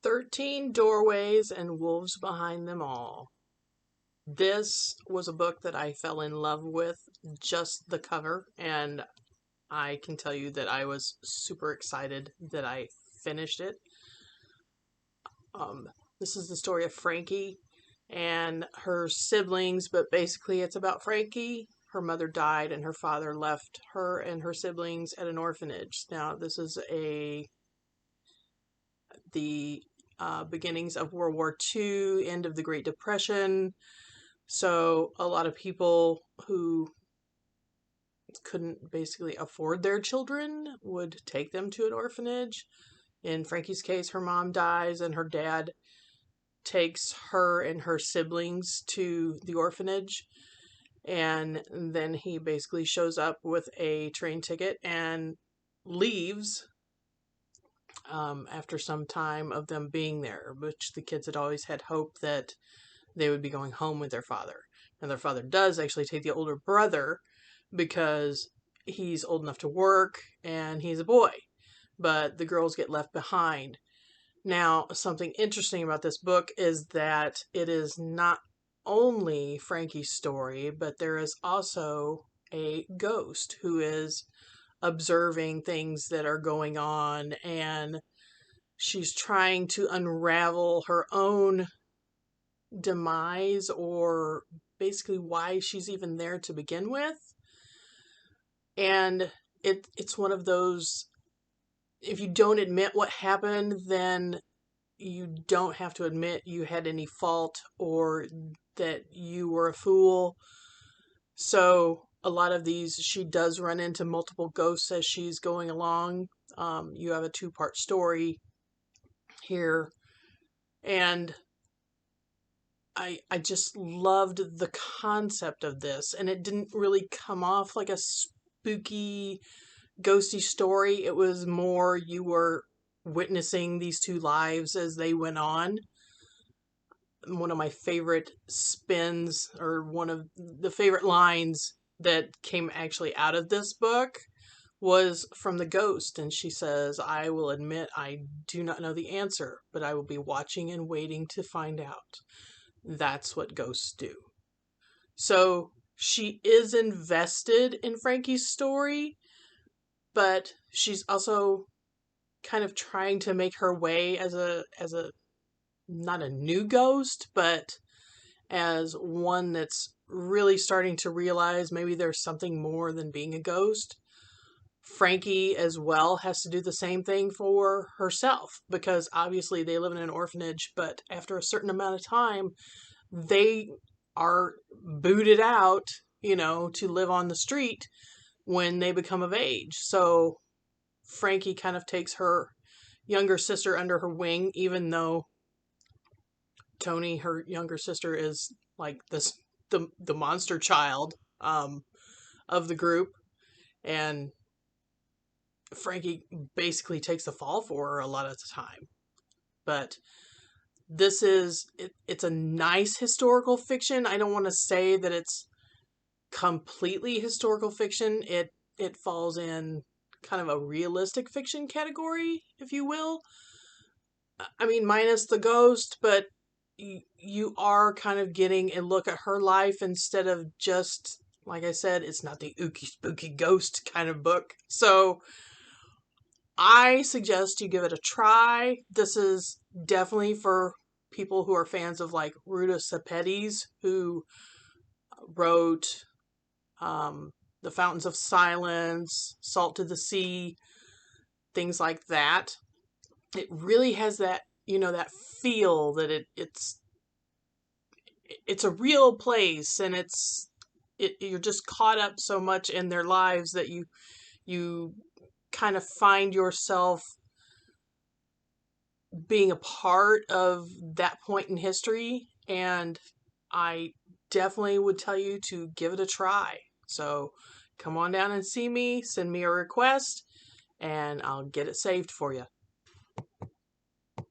13 Doorways and Wolves Behind Them All. This was a book that I fell in love with, just the cover, and I can tell you that I was super excited that I finished it. This is the story of Frankie and her siblings, but basically it's about Frankie. Her mother died and her father left her and her siblings at an orphanage. Now, this is the beginnings of World War II, end of the Great Depression. So a lot of people who couldn't basically afford their children would take them to an orphanage. In Frankie's case, her mom dies and her dad takes her and her siblings to the orphanage. And then he basically shows up with a train ticket and leaves after some time of them being there, which the kids had always had hope that they would be going home with their father. And their father does actually take the older brother because he's old enough to work and he's a boy. But the girls get left behind. Now, something interesting about this book is that it is not only Frankie's story, but there is also a ghost who is observing things that are going on, and she's trying to unravel her own demise, or basically why she's even there to begin with. And it's one of those, if you don't admit what happened, then you don't have to admit you had any fault or that you were a fool. So a lot of these, she does run into multiple ghosts as she's going along. You have a two-part story here, and I just loved the concept of this, and it didn't really come off like a spooky, ghosty story. It was more you were witnessing these two lives as they went on. One of my favorite spins, or one of the favorite lines that came actually out of this book, was from the ghost, and she says, "I will admit I do not know the answer, but I will be watching and waiting to find out." That's what ghosts do. So she is invested in Frankie's story, but she's also kind of trying to make her way as a not a new ghost, but as one that's really starting to realize maybe there's something more than being a ghost. Frankie as well has to do the same thing for herself, because obviously they live in an orphanage, but after a certain amount of time, they are booted out, to live on the street when they become of age. So Frankie kind of takes her younger sister under her wing, even though Tony, her younger sister, is like the monster child of the group, and Frankie basically takes the fall for her a lot of the time. But this is it's a nice historical fiction. I don't want to say that it's completely historical fiction. It falls in kind of a realistic fiction category, if you will. I mean, minus the ghost, but you are kind of getting a look at her life instead of just, like I said, it's not the ooky spooky ghost kind of book. So I suggest you give it a try. This is definitely for people who are fans of like Ruta Sepetys, who wrote The Fountains of Silence, Salt to the Sea, things like that. It really has that, that feel that it's a real place, and you're just caught up so much in their lives that you kind of find yourself being a part of that point in history, and I definitely would tell you to give it a try. So come on down and see me, send me a request, and I'll get it saved for you.